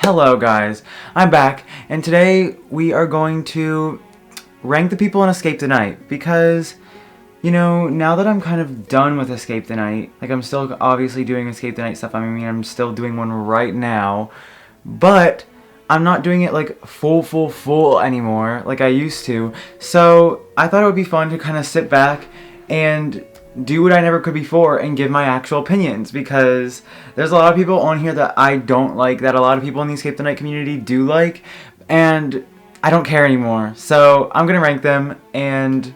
Hello guys, I'm back, and today we are going to rank the people in Escape the Night, because, you know, now that I'm kind of done with Escape the Night, like I'm still obviously doing Escape the Night stuff, I mean I'm still doing one right now, but I'm not doing it like full anymore, like I used to, so I thought it would be fun to kind of sit back and do what I never could before and give my actual opinions, because there's a lot of people on here that I don't like, that a lot of people in the Escape the Night community do like, and I don't care anymore. So I'm gonna rank them, and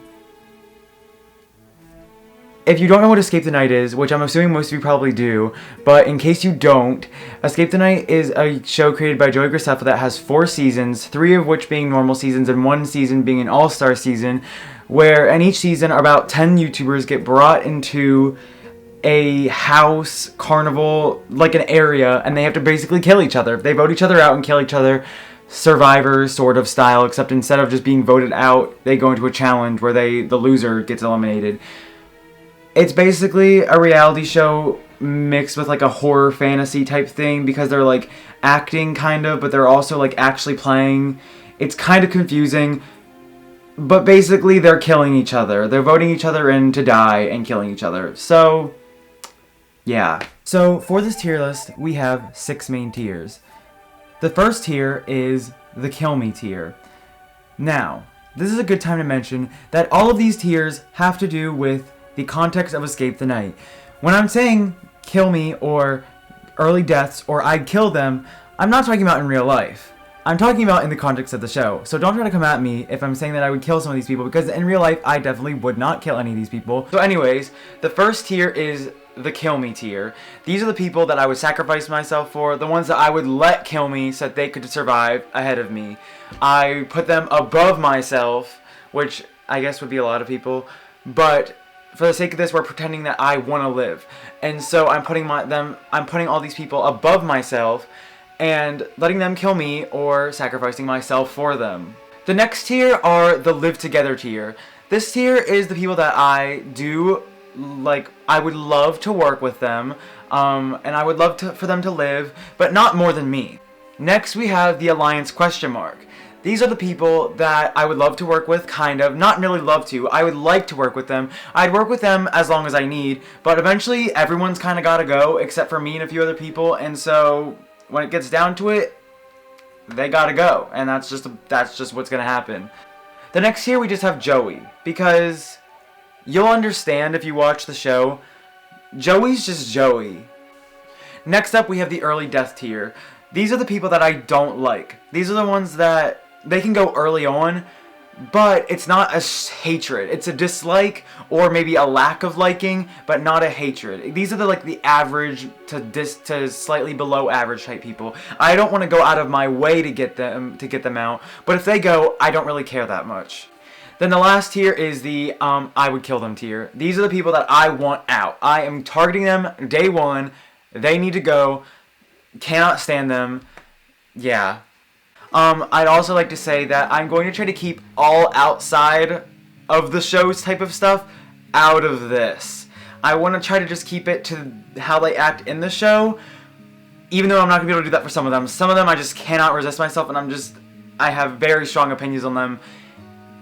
if you don't know what Escape the Night is, which I'm assuming most of you probably do, but in case you don't, Escape the Night is a show created by Joey Graceffa that has 4 seasons, 3 of which being normal seasons and 1 season being an all-star season, where in each season about 10 YouTubers get brought into a house, carnival, like an area, and they have to basically kill each other. They vote each other out and kill each other, Survivor sort of style, except instead of just being voted out, they go into a challenge where the loser gets eliminated. It's basically a reality show mixed with like a horror fantasy type thing, because they're like acting kind of, but they're also like actually playing. It's kind of confusing. But basically, they're killing each other. They're voting each other in to die and killing each other. So, yeah. So, for this tier list, we have 6 main tiers. The first tier is the Kill Me tier. Now, this is a good time to mention that all of these tiers have to do with the context of Escape the Night. When I'm saying kill me or early deaths or I'd kill them, I'm not talking about in real life. I'm talking about in the context of the show, so don't try to come at me if I'm saying that I would kill some of these people, because in real life, I definitely would not kill any of these people. So anyways, the first tier is the Kill Me tier. These are the people that I would sacrifice myself for, the ones that I would let kill me so that they could survive ahead of me. I put them above myself, which I guess would be a lot of people, but for the sake of this, we're pretending that I want to live. And so I'm putting all these people above myself, and letting them kill me or sacrificing myself for them. The next tier are the Live Together tier. This tier is the people that I do, like, I would love to work with them, and I would love for them to live, but not more than me. Next we have the Alliance ? These are the people that I would love to work with, kind of. Not really love to. I would like to work with them. I'd work with them as long as I need, but eventually everyone's kind of got to go, except for me and a few other people, and so when it gets down to it, they gotta go, and that's just what's gonna happen. The next tier we just have Joey, because you'll understand if you watch the show. Joey's just Joey. Next up we have the early death tier. These are the people that I don't like. These are the ones that they can go early on, but it's not a hatred. It's a dislike or maybe a lack of liking, but not a hatred. These are the average to slightly below average type people. I don't want to go out of my way to get them out, but if they go, I don't really care that much. Then the last tier is the I would kill them tier. These are the people that I want out. I am targeting them day one. They need to go. Cannot stand them. Yeah. I'd also like to say that I'm going to try to keep all outside of the show's type of stuff out of this. I want to try to just keep it to how they act in the show, even though I'm not going to be able to do that for some of them. Some of them I just cannot resist myself, and I have very strong opinions on them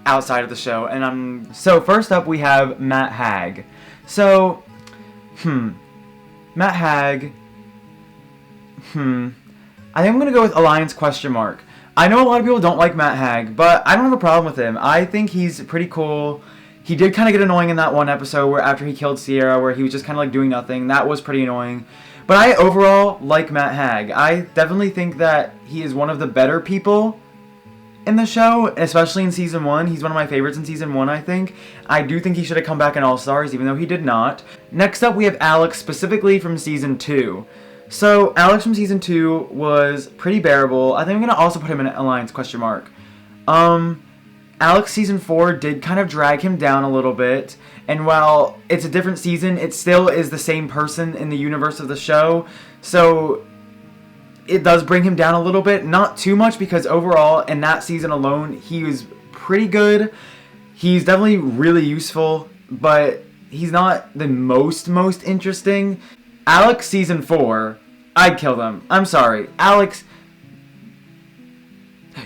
outside of the show. And So first up we have Matt Hag. So, Matt Hag, I think I'm going to go with Alliance ? I know a lot of people don't like Matt Hag, but I don't have a problem with him. I think he's pretty cool. He did kind of get annoying in that one episode where after he killed Sierra, where he was just kind of like doing nothing. That was pretty annoying. But I overall like Matt Hag. I definitely think that he is one of the better people in the show, especially in Season 1. He's one of my favorites in Season 1, I think. I do think he should have come back in All-Stars, even though he did not. Next up, we have Alex, specifically from Season 2. So, Alex from Season 2 was pretty bearable. I think I'm going to also put him in Alliance ? Alex Season 4 did kind of drag him down a little bit. And while it's a different season, it still is the same person in the universe of the show. So, it does bring him down a little bit. Not too much, because overall, in that season alone, he was pretty good. He's definitely really useful, but he's not the most interesting. Alex Season 4, I'd kill them. I'm sorry. Alex,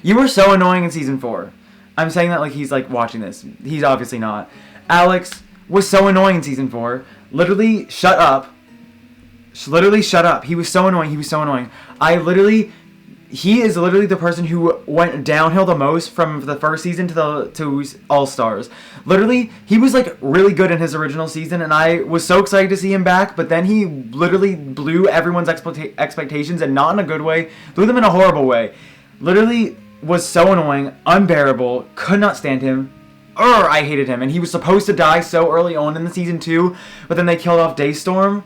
You were so annoying in season 4. I'm saying that like he's like watching this. He's obviously not. Alex was so annoying in season 4. Literally, shut up. Literally, shut up. He was so annoying. He was so annoying. He is literally the person who went downhill the most from the first season to All Stars. Literally, he was like really good in his original season, and I was so excited to see him back. But then he literally blew everyone's expectations, and not in a good way. Blew them in a horrible way. Literally was so annoying, unbearable. Could not stand him. I hated him, and he was supposed to die so early on in the season 2, but then they killed off Daystorm.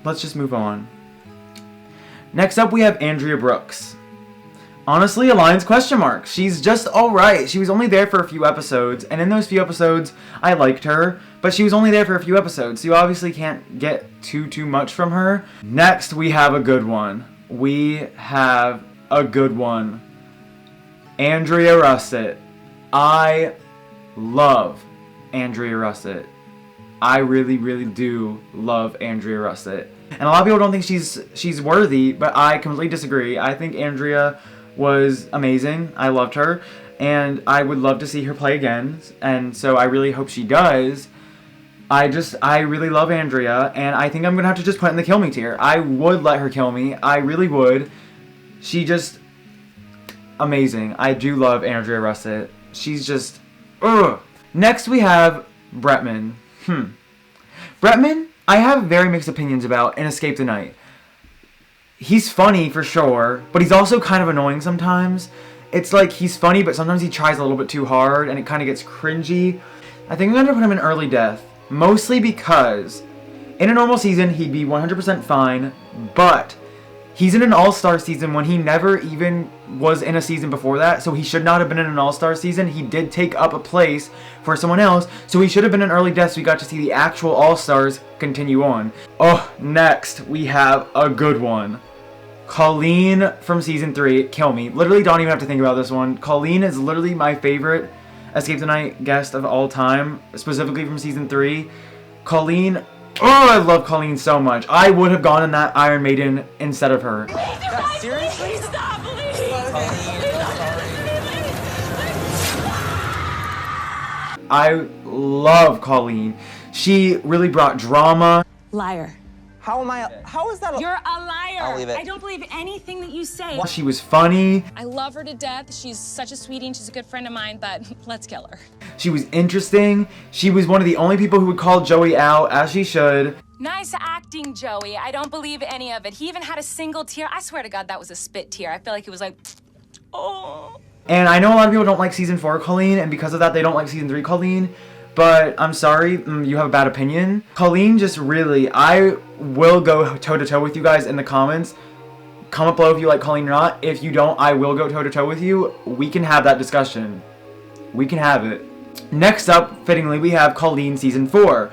Let's just move on. Next up, we have Andrea Brooks. Honestly, Alliance question mark. She's just alright. She was only there for a few episodes, and in those few episodes, I liked her, but she was only there for a few episodes, so you obviously can't get too much from her. Next, we have a good one. Andrea Russet. I love Andrea Russet. I really, really do love Andrea Russet. And a lot of people don't think she's worthy, but I completely disagree. I think Andrea was amazing. I loved her, and I would love to see her play again, and so I really hope she does. I really love Andrea, and I think I'm going to have to just put in the kill me tier. I would let her kill me. I really would. She just... amazing. I do love Andrea Russet. She's just... ugh. Next we have Bretman. Bretman, I have very mixed opinions about in Escape the Night. He's funny for sure, but he's also kind of annoying sometimes. It's like he's funny, but sometimes he tries a little bit too hard, and it kind of gets cringy. I think I'm going to put him in early death, mostly because in a normal season, he'd be 100% fine, but he's in an all-star season when he never even was in a season before that, so he should not have been in an all-star season. He did take up a place for someone else, so he should have been in early death, so we got to see the actual all-stars continue on. Oh, next, we have a good one. Colleen from season 3, kill me. Literally don't even have to think about this one. Colleen is literally my favorite Escape the Night guest of all time, specifically from season 3. Colleen... oh, I love Colleen so much. I would have gone in that Iron Maiden instead of her. Seriously? Stop, please! I love Colleen. She really brought drama. Liar. How is that? You're a liar. I'll leave it. I don't believe anything that you say. She was funny. I love her to death. She's such a sweetie and she's a good friend of mine, but let's kill her. She was interesting. She was one of the only people who would call Joey out, as she should. Nice acting, Joey. I don't believe any of it. He even had a single tear. I swear to God, that was a spit tear. I feel like it was like, oh. And I know a lot of people don't like season 4 Colleen, and because of that, they don't like season 3 Colleen. But I'm sorry, you have a bad opinion. Colleen just really, I will go toe-to-toe with you guys in the comments. Comment below if you like Colleen or not. If you don't, I will go toe-to-toe with you. We can have that discussion. We can have it. Next up, fittingly, we have Colleen season 4.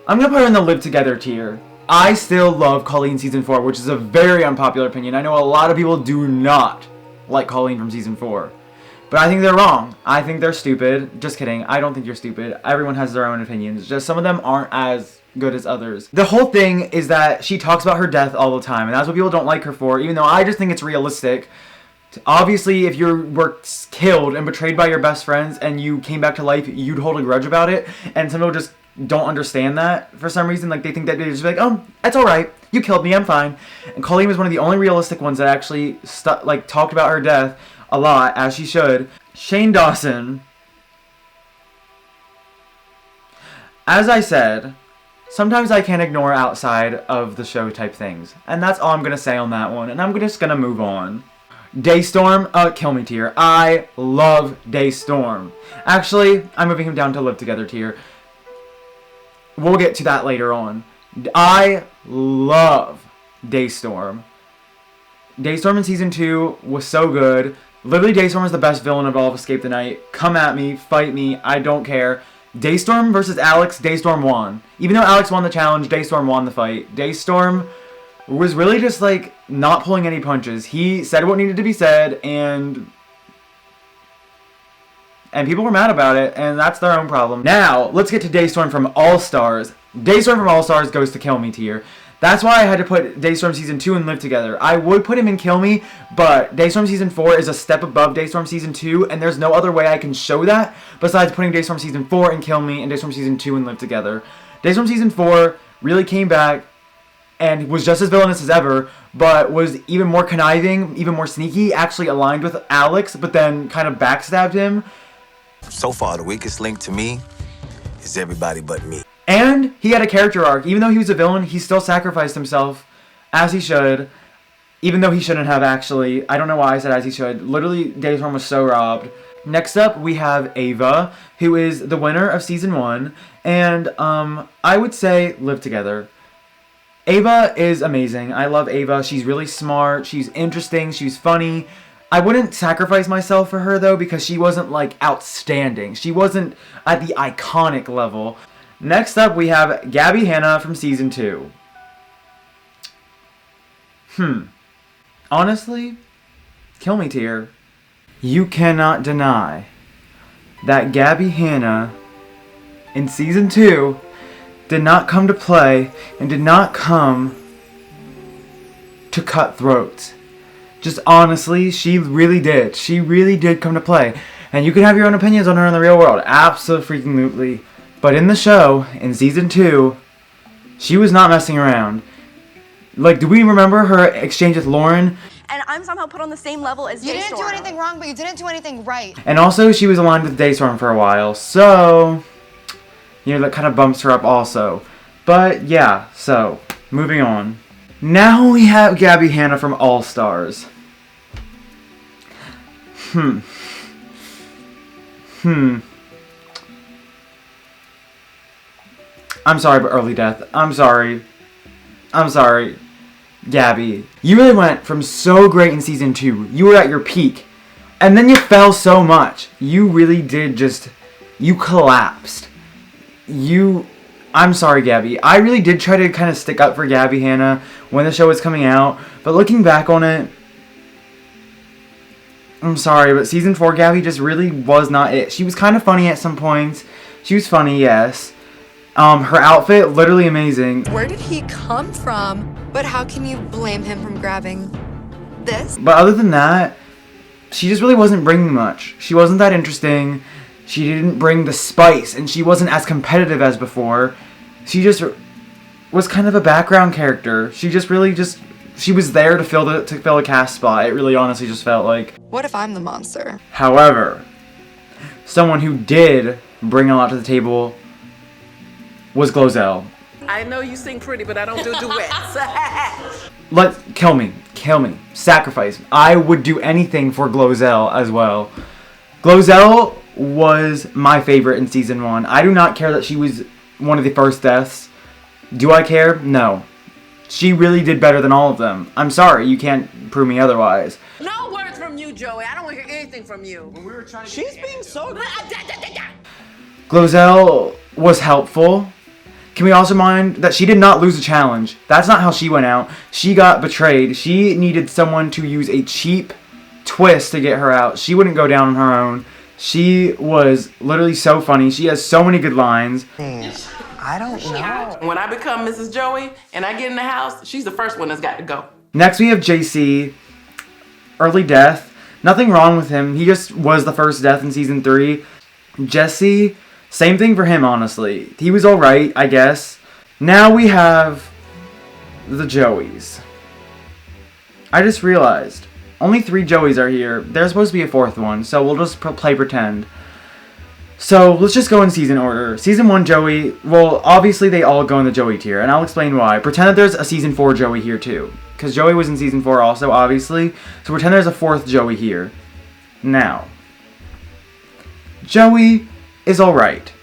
I'm going to put her in the Live Together tier. I still love Colleen season 4, which is a very unpopular opinion. I know a lot of people do not like Colleen from season 4. But I think they're wrong. I think they're stupid. Just kidding. I don't think you're stupid. Everyone has their own opinions. Just some of them aren't as good as others. The whole thing is that she talks about her death all the time, and that's what people don't like her for, even though I just think it's realistic. Obviously, if you were killed and betrayed by your best friends and you came back to life, you'd hold a grudge about it, and some people just don't understand that for some reason. Like, they think that they're just like, oh, that's alright. You killed me. I'm fine. And Colleen was one of the only realistic ones that actually talked about her death a lot, as she should. Shane Dawson. As I said, sometimes I can't ignore outside of the show type things. And that's all I'm going to say on that one. And I'm just going to move on. Daystorm, kill me tier. I love Daystorm. Actually, I'm moving him down to Live Together tier. We'll get to that later on. I love Daystorm. Daystorm in season 2 was so good. Literally, Daystorm was the best villain of all of Escape the Night. Come at me, fight me, I don't care. Daystorm versus Alex, Daystorm won. Even though Alex won the challenge, Daystorm won the fight. Daystorm was really just like not pulling any punches. He said what needed to be said, and people were mad about it, and that's their own problem. Now, let's get to Daystorm from All Stars. Daystorm from All Stars goes to kill me tier. That's why I had to put Daystorm Season 2 and Live Together. I would put him in Kill Me, but Daystorm Season 4 is a step above Daystorm Season 2, and there's no other way I can show that besides putting Daystorm Season 4 and Kill Me and Daystorm Season 2 and Live Together. Daystorm Season 4 really came back and was just as villainous as ever, but was even more conniving, even more sneaky, actually aligned with Alex, but then kind of backstabbed him. So far, the weakest link to me is everybody but me. And he had a character arc. Even though he was a villain, he still sacrificed himself, as he should, even though he shouldn't have actually. I don't know why I said as he should. Literally, Daystorm was so robbed. Next up, we have Ava, who is the winner of Season 1, and I would say Live Together. Ava is amazing. I love Ava. She's really smart. She's interesting. She's funny. I wouldn't sacrifice myself for her, though, because she wasn't, like, outstanding. She wasn't at the iconic level. Next up, we have Gabby Hanna from Season 2. Honestly, kill me tier. You cannot deny that Gabby Hanna in Season 2 did not come to play and did not come to cut throats. Just honestly, she really did. She really did come to play. And you can have your own opinions on her in the real world. Absolutely. But in the show, in Season 2, she was not messing around. Like, do we remember her exchange with Lauren? And I'm somehow put on the same level as Daystorm. You didn't do anything wrong, but you didn't do anything right. And also, she was aligned with Daystorm for a while. So, you know, that kind of bumps her up also. But, yeah. So, moving on. Now we have Gabby Hanna from All Stars. I'm sorry, but early death. I'm sorry. Gabby. You really went from so great in Season 2. You were at your peak. And then you fell so much. You really did just... You collapsed. I'm sorry, Gabby. I really did try to kind of stick up for Gabby Hanna when the show was coming out. But looking back on it... I'm sorry, but Season 4 Gabby just really was not it. She was kind of funny at some points. She was funny, yes. Her outfit, literally amazing. Where did he come from? But how can you blame him from grabbing this? But other than that, she just really wasn't bringing much. She wasn't that interesting. She didn't bring the spice, and she wasn't as competitive as before. She just was kind of a background character. She just really she was there to fill a cast spot. It really honestly just felt like. What if I'm the monster? However, someone who did bring a lot to the table was Glozell. I know you sing pretty, but I don't do duets. Kill me, sacrifice. I would do anything for Glozell as well. Glozell was my favorite in Season 1. I do not care that she was one of the first deaths. Do I care? No. She really did better than all of them. I'm sorry, you can't prove me otherwise. No words from you, Joey. I don't want to hear anything from you. She's being so good. Glozell was helpful. Can we also mind that she did not lose a challenge? That's not how she went out. She got betrayed. She needed someone to use a cheap twist to get her out. She wouldn't go down on her own. She was literally so funny. She has so many good lines. I don't know. When I become Mrs. Joey and I get in the house, she's the first one that's got to go. Next we have JC. Early death. Nothing wrong with him. He just was the first death in Season 3. Jesse, same thing for him, honestly. He was alright, I guess. Now we have the Joeys. I just realized, only 3 Joeys are here. There's supposed to be a 4th one, so we'll just play pretend. So, let's just go in season order. Season 1 Joey, well, obviously they all go in the Joey tier, and I'll explain why. Pretend that there's a Season 4 Joey here too. Because Joey was in Season 4 also, obviously. So pretend there's a 4th Joey here. Now, Joey is alright.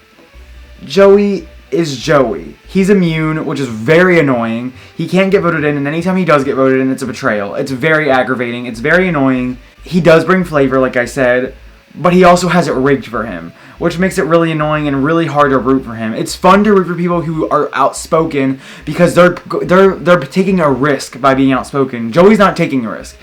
Joey is Joey. He's immune, which is very annoying. He can't get voted in, and anytime he does get voted in, it's a betrayal. It's very aggravating. It's very annoying. He does bring flavor, like I said, but he also has it rigged for him, which makes it really annoying and really hard to root for him. It's fun to root for people who are outspoken because they're taking a risk by being outspoken. Joey's not taking a risk.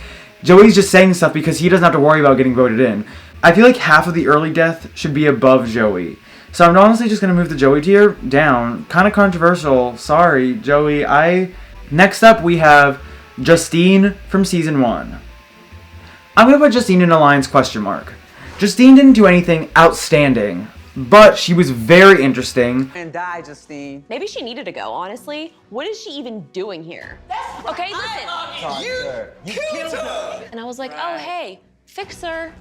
Joey's just saying stuff because he doesn't have to worry about getting voted in. I feel like half of the early death should be above Joey. So I'm honestly just going to move the Joey tier down. Kind of controversial. Sorry, Joey. Next up, we have Justine from Season 1. I'm going to put Justine in Alliance question mark. Justine didn't do anything outstanding, but she was very interesting. And die, Justine. Maybe she needed to go, honestly. What is she even doing here? Okay, listen. You killed her. And I was like, oh, hey, fixer.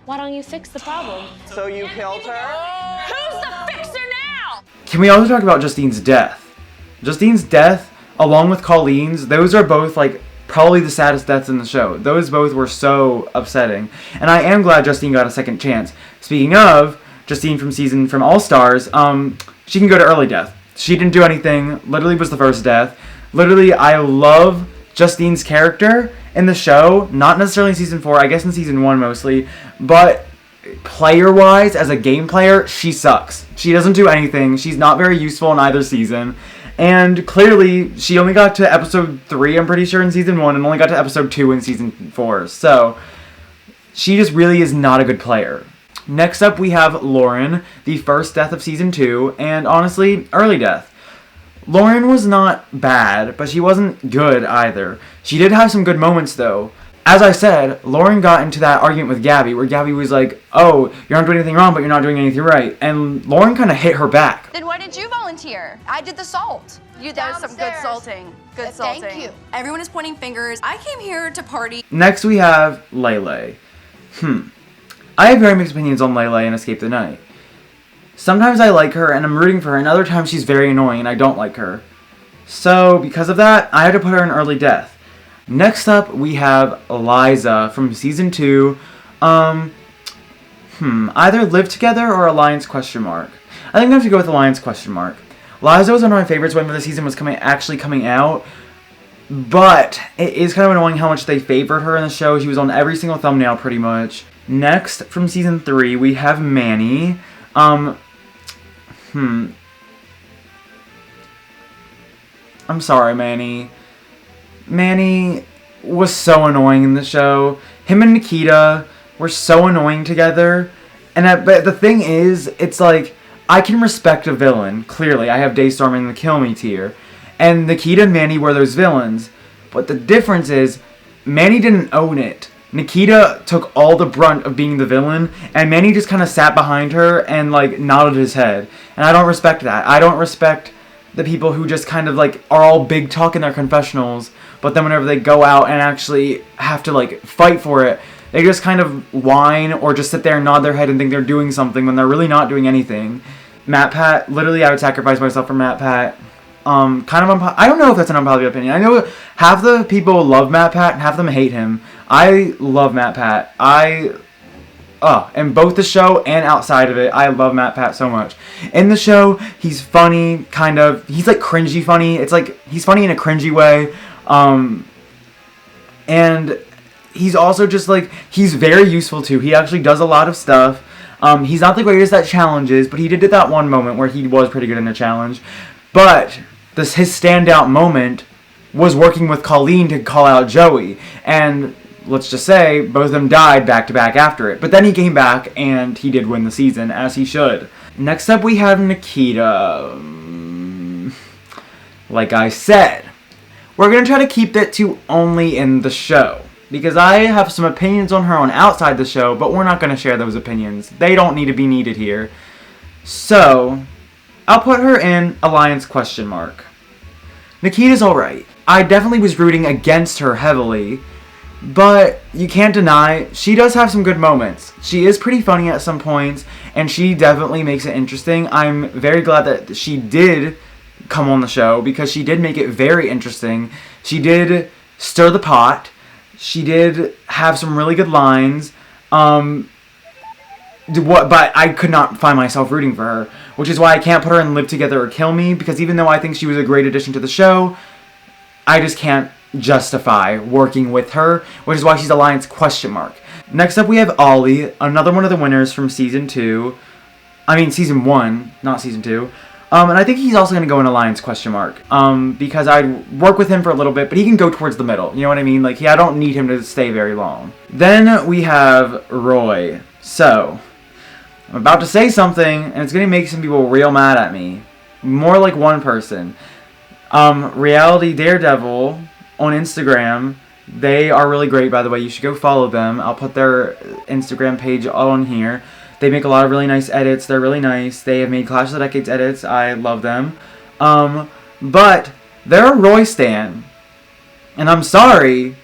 Why don't you fix the problem? So you killed her? Who's the fixer now? Can we also talk about Justine's death? Justine's death, along with Colleen's, those are both, like, probably the saddest deaths in the show. Those both were so upsetting. And I am glad Justine got a second chance. Speaking of Justine from All Stars, she can go to early death. She didn't do anything. Literally was the first death. Literally, I love Justine's character in the show. Not necessarily in Season 4, I guess in Season 1 mostly. But player-wise, as a game player, she sucks. She doesn't do anything. She's not very useful in either season. And clearly, she only got to episode 3, I'm pretty sure, in Season 1, and only got to episode 2 in Season 4. So, she just really is not a good player. Next up, we have Lauren, the first death of Season 2, and honestly, early death. Lauren was not bad, but she wasn't good either. She did have some good moments, though. As I said, Lauren got into that argument with Gabby, where Gabby was like, oh, you're not doing anything wrong, but you're not doing anything right. And Lauren kind of hit her back. Then why did you volunteer? I did the salt. That was some good salting. Good salting. Thank you. Everyone is pointing fingers. I came here to party. Next, we have Lele. I have very mixed opinions on Lele in Escape the Night. Sometimes I like her, and I'm rooting for her, and other times she's very annoying, and I don't like her. So, because of that, I had to put her in early death. Next up, we have Liza from Season 2. Either Live Together or Alliance question mark. I think I'm going to have to go with Alliance question mark. Liza was one of my favorites whenever the season was actually coming out. But it is kind of annoying how much they favored her in the show. She was on every single thumbnail pretty much. Next, from Season 3, we have Manny. I'm sorry, Manny. Manny was so annoying in the show. Him and Nikita were so annoying together. But the thing is, it's like, I can respect a villain. Clearly, I have Daystorm in the Kill Me tier. And Nikita and Manny were those villains. But the difference is, Manny didn't own it. Nikita took all the brunt of being the villain, and Manny just kind of sat behind her and, like, nodded his head. And I don't respect that. I don't respect the people who just kind of, like, are all big talk in their confessionals, but then whenever they go out and actually have to, like, fight for it, they just kind of whine or just sit there and nod their head and think they're doing something when they're really not doing anything. Matt Pat, literally I would sacrifice myself for Matt Pat. I don't know if that's an unpopular opinion. I know half the people love Matt Pat and half of them hate him. I love Matt Pat. In both the show and outside of it, I love Matt Pat so much. In the show, he's funny, kind of. He's like cringy funny. It's like, he's funny in a cringy way. And he's also just like, he's very useful too. He actually does a lot of stuff. He's not the greatest at challenges, but he did that one moment where he was pretty good in a challenge. But his standout moment was working with Colleen to call out Joey. And let's just say, both of them died back to back after it. But then he came back and he did win the season, as he should. Next up we have Nikita. Like I said, we're going to try to keep that to only in the show. Because I have some opinions on her on outside the show, but we're not going to share those opinions. They don't need to be needed here. So, I'll put her in Alliance question mark. Nikita's alright. I definitely was rooting against her heavily, but you can't deny, she does have some good moments. She is pretty funny at some points, and she definitely makes it interesting. I'm very glad that she did come on the show, because she did make it very interesting. She did stir the pot. She did have some really good lines. But I could not find myself rooting for her, which is why I can't put her in Live Together or Kill Me, because even though I think she was a great addition to the show, I just can't justify working with her, which is why she's Alliance question mark. Next up we have Ollie, another one of the winners from Season 1, not Season 2. And I think he's also going to go in Alliance question mark, because I'd work with him for a little bit, but he can go towards the middle, you know what I mean? Like, I don't need him to stay very long. Then we have Roy. So, I'm about to say something, and it's going to make some people real mad at me. More like one person. Reality Daredevil on Instagram. They are really great, by the way. You should go follow them. I'll put their Instagram page on here. They make a lot of really nice edits. They're really nice. They have made Clash of the Decades edits. I love them. But they're a Roy stan. And I'm sorry,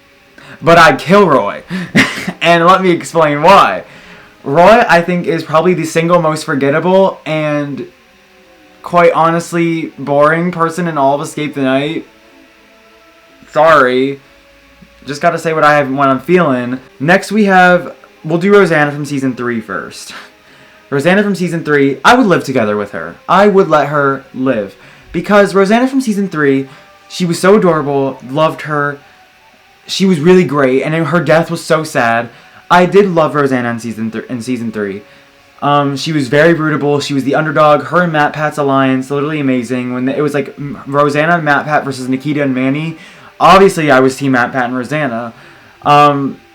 but I'd kill Roy. And let me explain why. Roy, I think, is probably the single most forgettable and, quite honestly, boring person in all of Escape the Night. Sorry. Just gotta say what I'm feeling. Next we'll do Rosanna from Season 3 first. Rosanna from Season 3, I would live together with her. I would let her live. Because Rosanna from Season 3, she was so adorable, loved her. She was really great, and her death was so sad. I did love Rosanna in Season 3. She was very rootable. She was the underdog. Her and MatPat's alliance, literally amazing. When it was like Rosanna and MatPat versus Nikita and Manny, obviously I was Team MatPat and Rosanna.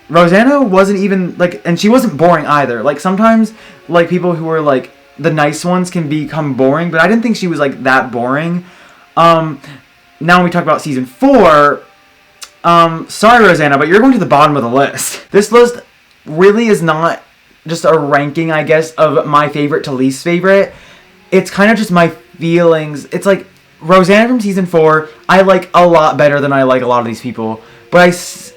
Rosanna wasn't even, like, and she wasn't boring either. Like, sometimes, like, people who are, like, the nice ones can become boring, but I didn't think she was, like, that boring. Now when we talk about Season 4, sorry, Rosanna, but you're going to the bottom of the list. This list really is not just a ranking, I guess, of my favorite to least favorite. It's kind of just my feelings. It's like, Rosanna from Season 4, I like a lot better than I like a lot of these people. But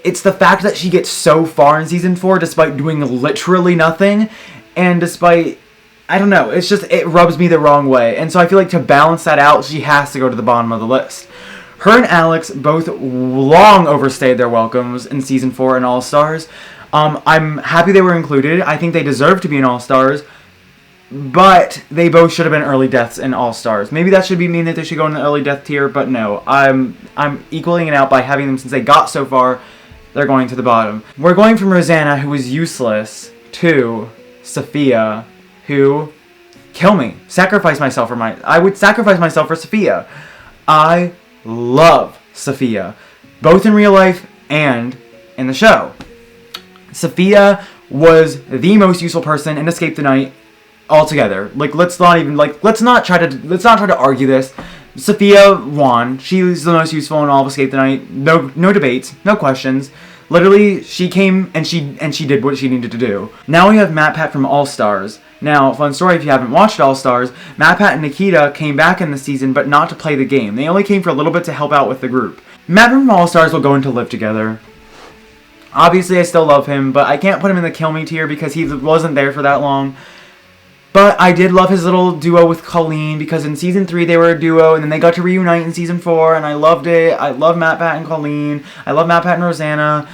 it's the fact that she gets so far in Season 4 despite doing literally nothing. And despite, I don't know, it's just, it rubs me the wrong way. And so I feel like to balance that out, she has to go to the bottom of the list. Her and Alex both long overstayed their welcomes in Season 4 in All-Stars. I'm happy they were included. I think they deserve to be in All-Stars. But they both should have been early deaths in All-Stars. Maybe that should mean that they should go in the early death tier, but no. I'm equaling it out by having them, since they got so far, they're going to the bottom. We're going from Rosanna, who was useless, to Sophia, who, kill me. I would sacrifice myself for Sophia. I love Sophia, both in real life and in the show. Sophia was the most useful person in Escape the Night altogether. Like, let's not try to argue this. Sophia won. She was the most useful in all of Escape the Night. No debates, no questions. Literally, she came and she did what she needed to do. Now we have MatPat from All Stars. Now, fun story, if you haven't watched All Stars, MatPat and Nikita came back in the season, but not to play the game. They only came for a little bit to help out with the group. MatPat from All Stars will go into Live Together. Obviously, I still love him, but I can't put him in the kill me tier because he wasn't there for that long. But I did love his little duo with Colleen, because in Season 3 they were a duo, and then they got to reunite in Season 4, and I loved it. I love MatPat and Colleen. I love MatPat and Rosanna.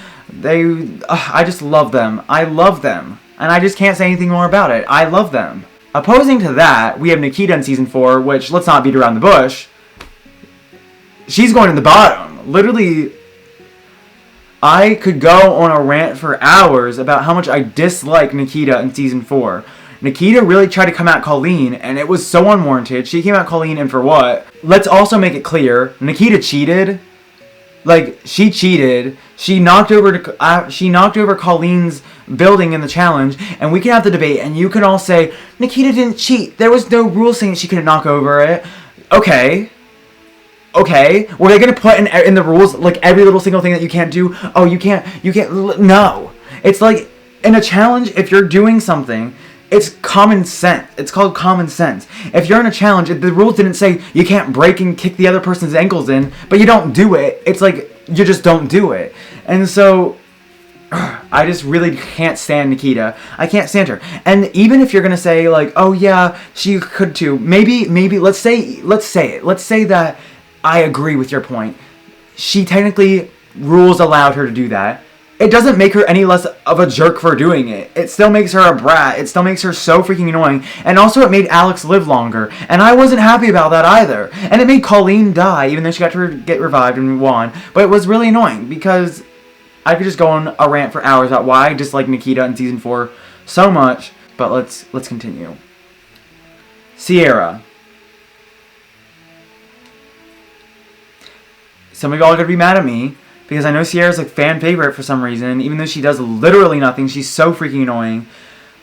I just love them. I love them. And I just can't say anything more about it. I love them. Opposing to that, we have Nikita in Season 4, which, let's not beat around the bush. She's going to the bottom. Literally, I could go on a rant for hours about how much I dislike Nikita in Season 4. Nikita really tried to come at Colleen, and it was so unwarranted. She came at Colleen, and for what? Let's also make it clear, Nikita cheated. Like, she cheated. She knocked over Colleen's building in the challenge, and we can have the debate, and you can all say, Nikita didn't cheat. There was no rule saying she couldn't knock over it. Okay. Were they going to put in the rules, like, every little single thing that you can't do? Oh, you can't, no. It's like, in a challenge, if you're doing something, it's common sense. It's called common sense. If you're in a challenge, the rules didn't say you can't break and kick the other person's ankles in, but you don't do it. It's like, you just don't do it. And so, I just really can't stand Nikita. I can't stand her. And even if you're going to say, like, oh yeah, she could too. Maybe, let's say it. Let's say that I agree with your point. She technically, rules allowed her to do that. It doesn't make her any less of a jerk for doing it. It still makes her a brat. It still makes her so freaking annoying. And also it made Alex live longer. And I wasn't happy about that either. And it made Colleen die, even though she got to get revived and won. But it was really annoying because I could just go on a rant for hours about why I dislike Nikita in Season 4 so much. But let's continue. Sierra. Some of y'all are going to be mad at me, because I know Sierra's a fan favorite for some reason, even though she does literally nothing. She's so freaking annoying.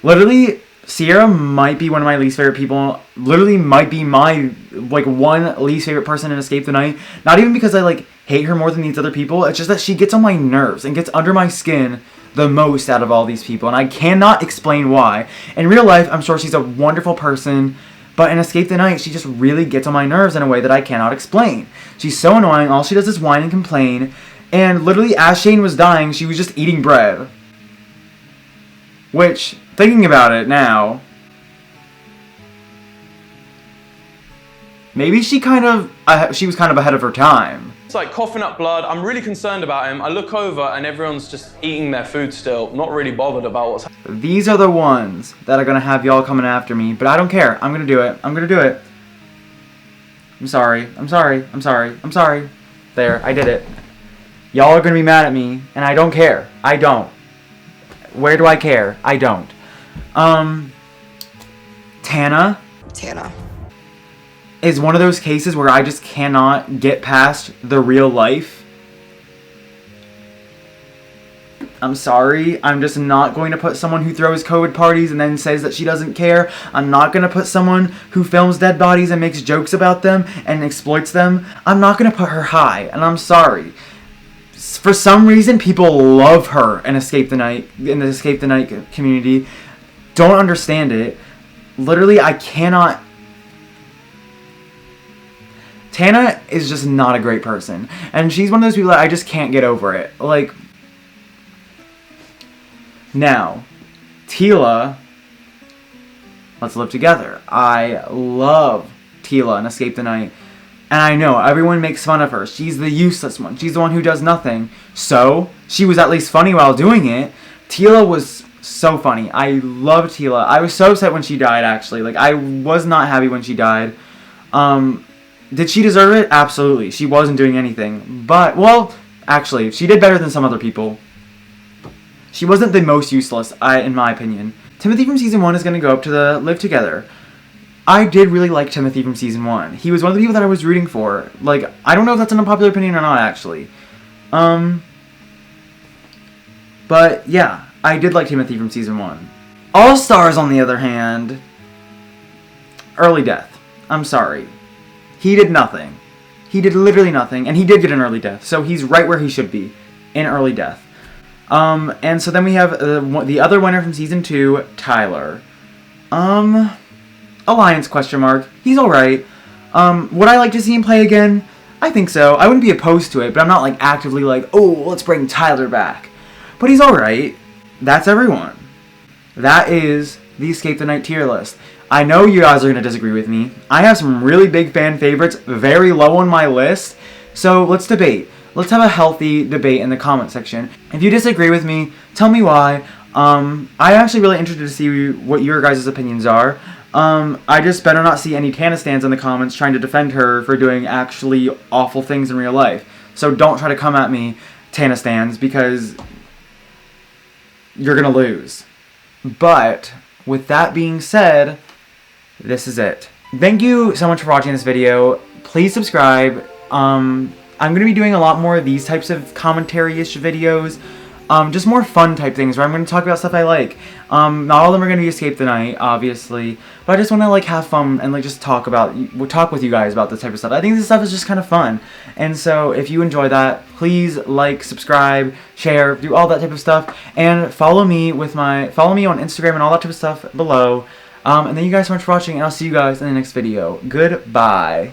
Literally, Sierra might be one of my least favorite people. Literally might be my, like, one least favorite person in Escape the Night. Not even because I, like, hate her more than these other people. It's just that she gets on my nerves and gets under my skin the most out of all these people. And I cannot explain why. In real life, I'm sure she's a wonderful person. But in Escape the Night, she just really gets on my nerves in a way that I cannot explain. She's so annoying. All she does is whine and complain. And literally, as Shane was dying, she was just eating bread. Which, thinking about it now, maybe she was kind of ahead of her time. It's like coughing up blood. I'm really concerned about him. I look over and everyone's just eating their food still, not really bothered about what's happening. These are the ones that are gonna have y'all coming after me, but I don't care. I'm gonna do it. I'm gonna do it. I'm sorry. I'm sorry. I'm sorry. I'm sorry. There, I did it. Y'all are gonna be mad at me, and I don't care. I don't. Where do I care? I don't. Tana is one of those cases where I just cannot get past the real life. I'm sorry. I'm just not going to put someone who throws COVID parties and then says that she doesn't care. I'm not going to put someone who films dead bodies and makes jokes about them and exploits them. I'm not going to put her high, and I'm sorry. For some reason, people love her in Escape the Night, in the Escape the Night community. Don't understand it. Literally, I cannot. Tana is just not a great person. And she's one of those people that I just can't get over it. Like, now, Tila, let's live together. I love Tila in Escape the Night. And I know, everyone makes fun of her. She's the useless one. She's the one who does nothing. So, she was at least funny while doing it. Tila was so funny. I loved Tila. I was so upset when she died, actually. Like, I was not happy when she died. Did she deserve it? Absolutely. She wasn't doing anything. But, well, actually, she did better than some other people. She wasn't the most useless, in my opinion. Timothy from Season 1 is going to go up to the Live Together. I did really like Timothy from Season 1. He was one of the people that I was rooting for. Like, I don't know if that's an unpopular opinion or not, actually. But, yeah, I did like Timothy from Season 1. All Stars, on the other hand, early death. I'm sorry. He did nothing. He did literally nothing, and he did get an early death, so he's right where he should be, in early death. And so then we have the other winner from Season 2, Tyler. Alliance question mark. He's alright. Would I like to see him play again? I think so. I wouldn't be opposed to it, but I'm not like actively like, oh, let's bring Tyler back. But he's alright. That's everyone. That is the Escape the Night tier list. I know you guys are going to disagree with me. I have some really big fan favorites very low on my list. So let's debate. Let's have a healthy debate in the comment section. If you disagree with me, tell me why. I'm actually really interested to see what your guys' opinions are. I just better not see any Tana stans in the comments trying to defend her for doing actually awful things in real life. So don't try to come at me, Tana stans, because you're gonna lose. But with that being said, this is it. Thank you so much for watching this video. Please subscribe. I'm gonna be doing a lot more of these types of commentary-ish videos. Just more fun type things where I'm going to talk about stuff I like. Not all of them are going to be Escape the Night, obviously, but I just want to like have fun and like just talk with you guys about this type of stuff. I think this stuff is just kind of fun, and so if you enjoy that, please like, subscribe, share, do all that type of stuff, and follow me on Instagram and all that type of stuff below. And thank you guys so much for watching, and I'll see you guys in the next video. Goodbye.